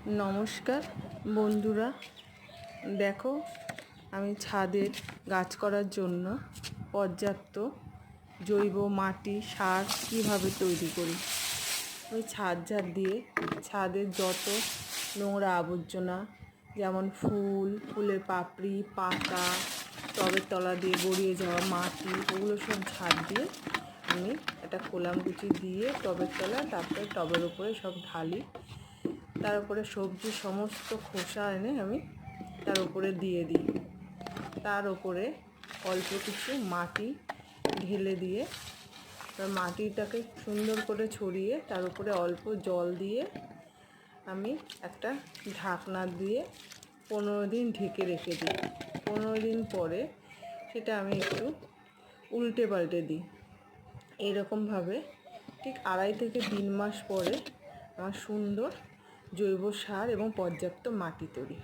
नमस्कार बंधुरा देखो आमी छादेर गाछ करार जोन्नो पर्याप्त जैब माटी सार किभाबे तैरी करी। ओई छाद झाड़ दिए छादेर जत नोंरा आबर्जना जेमन फुल फुलेर पापड़ी पाता टबेर तला दिए गड़िए जाওয়া माटी ओगुलो सब झाड़ दिए आमी একটা কোলামকুচি দিয়ে টবের তলায় তারপরে টবের উপরে সব ঢালি। তার উপরে সবজি সমস্ত খোসা এনে আমি তার উপরে দিয়ে দিই। তার উপরে অল্প কিছু মাটি ঢেলে দিয়ে মাটিটাকে সুন্দর করে ছড়িয়ে তার উপরে অল্প জল দিয়ে আমি একটা ঢাকনা দিয়ে 15 দিন ঢেকে রেখে দিই। 15 দিন পরে সেটা আমি একটু উল্টে পাল্টে দিই। এরকমভাবে ঠিক 2.5 থেকে 3 মাস পরে আমার সুন্দর জৈব সার এবং পর্যাপ্ত মাটি তৈরি।